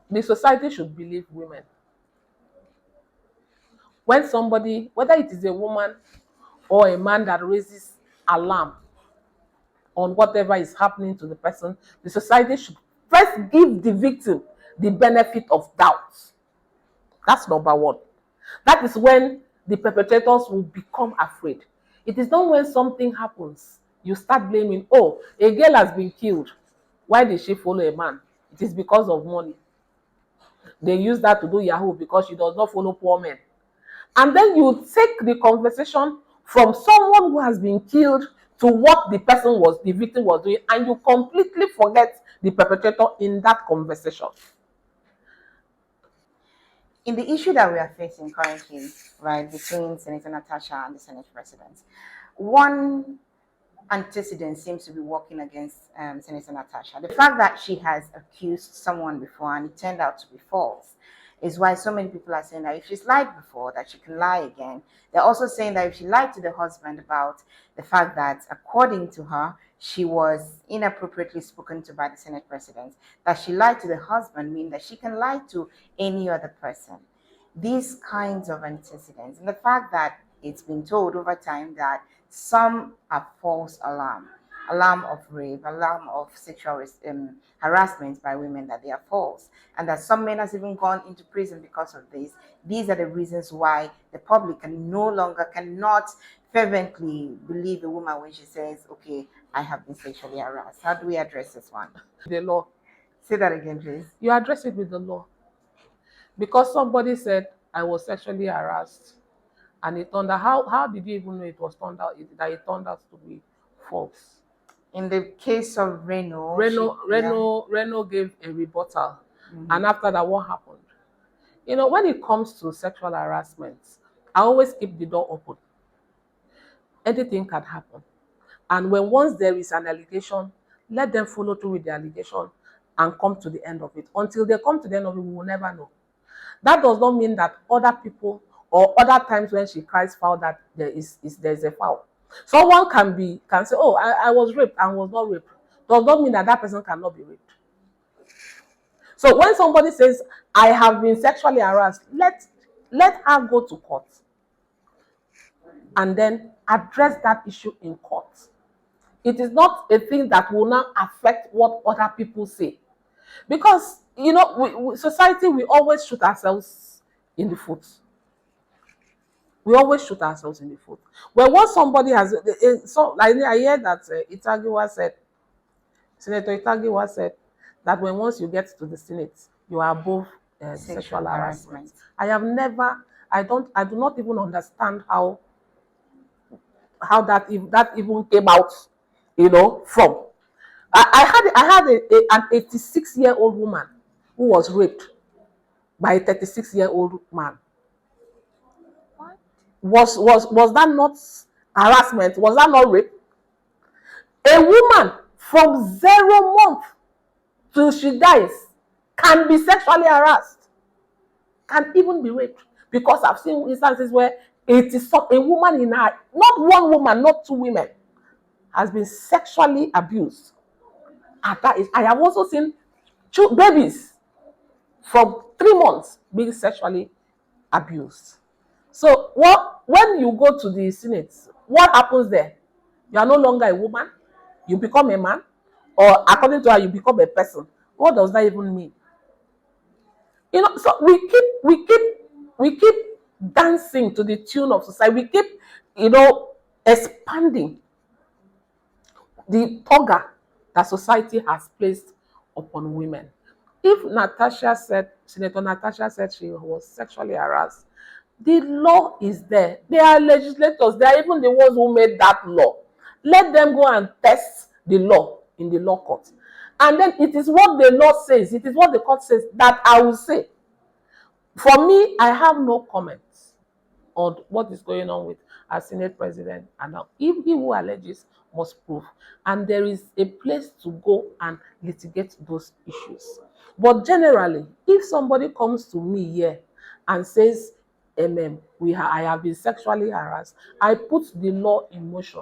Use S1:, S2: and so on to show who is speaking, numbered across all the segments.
S1: the society should believe women. When somebody, whether it is a woman or a man that raises alarm on whatever is happening to the person, the society should first give the victim the benefit of doubt. That's number one. That is when the perpetrators will become afraid. It is not when something happens, you start blaming, oh, a girl has been killed. Why did she follow a man? It is because of money. They use that to do Yahoo because she does not follow poor men. And then you take the conversation from someone who has been killed to what the victim was doing, and you completely forget the perpetrator in that conversation.
S2: In the issue that we are facing currently, right, between Senator Natasha and the Senate President, one antecedent seems to be working against Senator Natasha. The fact that she has accused someone before and it turned out to be false is why so many people are saying that if she's lied before, that she can lie again. They're also saying that if she lied to the husband about the fact that, according to her, she was inappropriately spoken to by the Senate President, that she lied to the husband, mean that she can lie to any other person. These kinds of antecedents, and the fact that it's been told over time that some are false alarm of rape, alarm of sexual harassment by women, that they are false, and that some men has even gone into prison because of this. These are the reasons why the public cannot fervently believe a woman when she says, okay, I have been sexually harassed. How do we address this one?
S1: The law.
S2: Say that again, please.
S1: You address it with the law. Because somebody said, I was sexually harassed, and it turned out, how did you even know it was turned out, that it turned out to be false?
S2: In the case of Reno
S1: gave a rebuttal. And after that, what happened? You know, when it comes to sexual harassment, I always keep the door open. Anything can happen. And once there is an allegation, let them follow through with the allegation and come to the end of it. Until they come to the end of it, we will never know. That does not mean that other people or other times when she cries foul that there's a foul. Someone can say, oh, I was raped and was not raped. Does not mean that person cannot be raped. So when somebody says, I have been sexually harassed, let her go to court and then address that issue in court. It is not a thing that will now affect what other people say. Because, you know, society, we always shoot ourselves in the foot. We always shoot ourselves in the foot. Well, once somebody has, I hear that Senator Itagiwa said that once you get to the Senate, you are above sexual harassment. I do not even understand how that even came out, you know, from. I had an 86-year-old woman who was raped by a 36-year-old man. What? Was that not harassment? Was that not rape? A woman from 0 months till she dies can be sexually harassed, can even be raped. Because I've seen instances where it is a woman in her, not one woman, not 2 women, has been sexually abused. At that age, I have also seen babies from 3 months being sexually abused. So when you go to the Senate, what happens there? You are no longer a woman, you become a man, or according to her, you become a person. What does that even mean? You know, so we keep dancing to the tune of society. We keep, you know, expanding the toga that society has placed upon women. If Senator Natasha said she was sexually harassed, the law is there. They are legislators. They are even the ones who made that law. Let them go and test the law in the law court. And then it is what the law says, it is what the court says that I will say. For me, I have no comments on what is going on with our Senate President. And now, if he who alleges must prove. And there is a place to go and litigate those issues. But generally, if somebody comes to me here and says, I have been sexually harassed, I put the law in motion.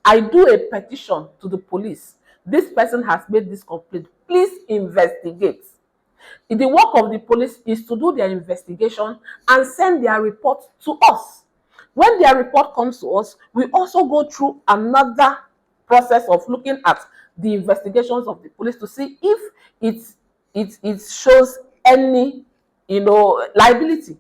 S1: I do a petition to the police. This person has made this complaint. Please investigate. The work of the police is to do their investigation and send their report to us. When their report comes to us, we also go through another process of looking at the investigations of the police to see if it shows any, liability.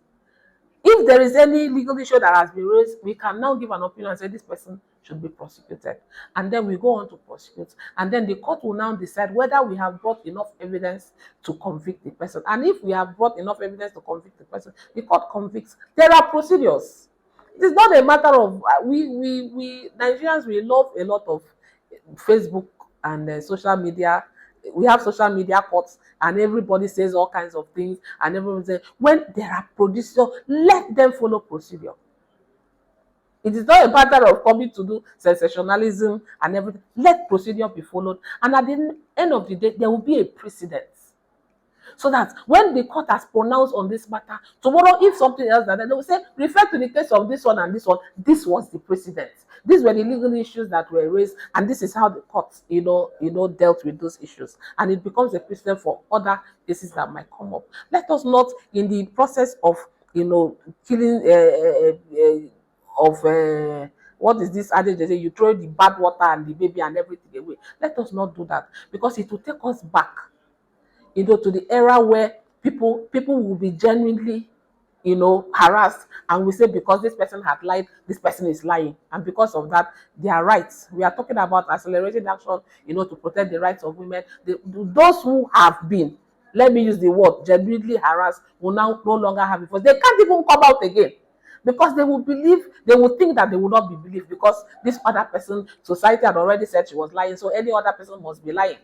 S1: If there is any legal issue that has been raised, we can now give an opinion and say this person should be prosecuted. And then we go on to prosecute. And then the court will now decide whether we have brought enough evidence to convict the person. And if we have brought enough evidence to convict the person, the court convicts. There are procedures. It is not a matter of we Nigerians, we love a lot of Facebook and social media. We have social media courts and everybody says all kinds of things, and everyone says when there are procedures, let them follow procedure. It is not a matter of coming to do sensationalism and everything. Let procedure be followed, and at the end of the day, there will be a precedent. So that when the court has pronounced on this matter, tomorrow if something else that they will say, refer to the case of this one and this one. This was the precedent. These were the legal issues that were raised, and this is how the court, dealt with those issues, and it becomes a precedent for other cases that might come up. Let us not, in the process of, killing what is this adage they say, you throw the bad water and the baby and everything away. Let us not do that, because it will take us back to the era where people will be genuinely, harassed, and we say because this person had lied, this person is lying, and because of that, their rights. We are talking about accelerated action, to protect the rights of women. Those who have been, let me use the word, genuinely harassed, will now no longer have it, because they can't even come out again. Because they will think that they will not be believed, because this other person, society had already said she was lying, so any other person must be lying.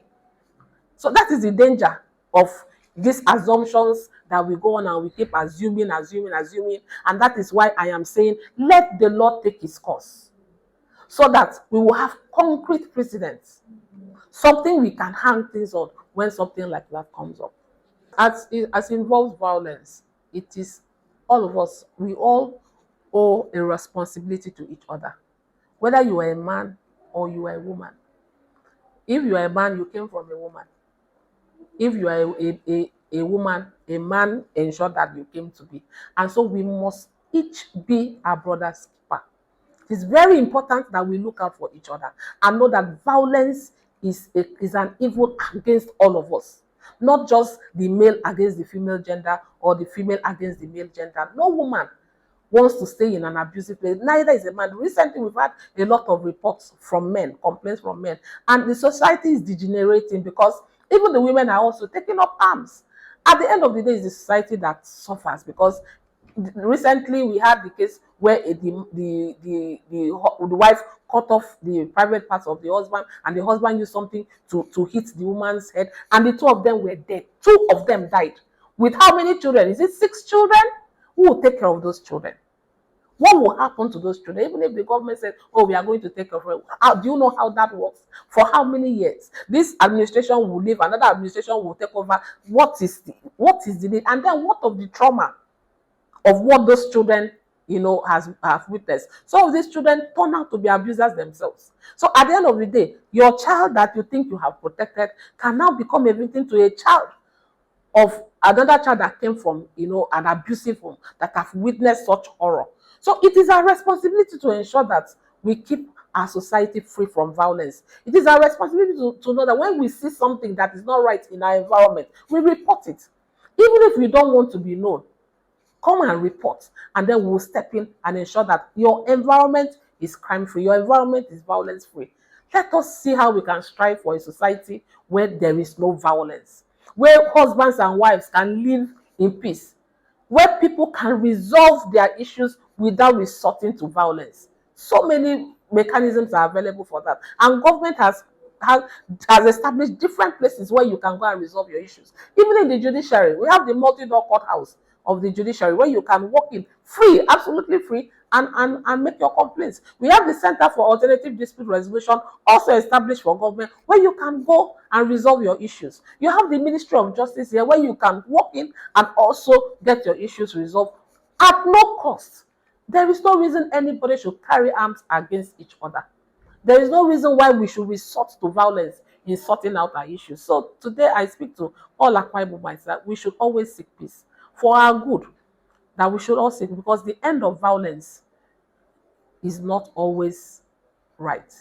S1: So that is the danger of these assumptions that we go on and we keep assuming, and that is why I am saying let the law take its course, so that we will have concrete precedents, something we can hang things on when something like that comes up. As involves violence, it is all of us, we all owe a responsibility to each other, whether you are a man or you are a woman. If you are a man, you came from a woman. If you are a woman, a man ensured that you came to be. And so we must each be our brother's keeper. It's very important that we look out for each other and know that violence is an evil against all of us. Not just the male against the female gender or the female against the male gender. No woman wants to stay in an abusive place. Neither is a man. Recently, we've had a lot of reports from men, complaints from men. And the society is degenerating because even the women are also taking up arms. At the end of the day, it's the society that suffers, because recently we had the case where the wife cut off the private parts of the husband, and the husband used something to hit the woman's head, and the two of them were dead. 2 of them died. With how many children? Is it 6 children? Who will take care of those children? What will happen to those children? Even if the government said, oh, we are going to take care of it, do you know how that works? For how many years? This administration will leave, another administration will take over. What is the need? And then what of the trauma of what those children, have witnessed? Some of these children turn out to be abusers themselves. So at the end of the day, your child that you think you have protected can now become a victim to a child of another child that came from, an abusive home, that have witnessed such horror. So it is our responsibility to ensure that we keep our society free from violence. It is our responsibility to know that when we see something that is not right in our environment, we report it. Even if we don't want to be known, come and report, and then we'll step in and ensure that your environment is crime-free, your environment is violence-free. Let us see how we can strive for a society where there is no violence, where husbands and wives can live in peace, where people can resolve their issues without resorting to violence. So many mechanisms are available for that, and government has established different places where you can go and resolve your issues. Even in the judiciary, we have the multi-door courthouse of the judiciary where you can walk in free, absolutely free, and make your complaints. We have the Center for Alternative Dispute Resolution, also established for government, where you can go and resolve your issues. You have the Ministry of Justice here, where you can walk in and also get your issues resolved at no cost. There is no reason anybody should carry arms against each other. There is no reason why we should resort to violence in sorting out our issues. So today I speak to all Akwa Ibomites that we should always seek peace for our good, that we should all seek, because the end of violence is not always right.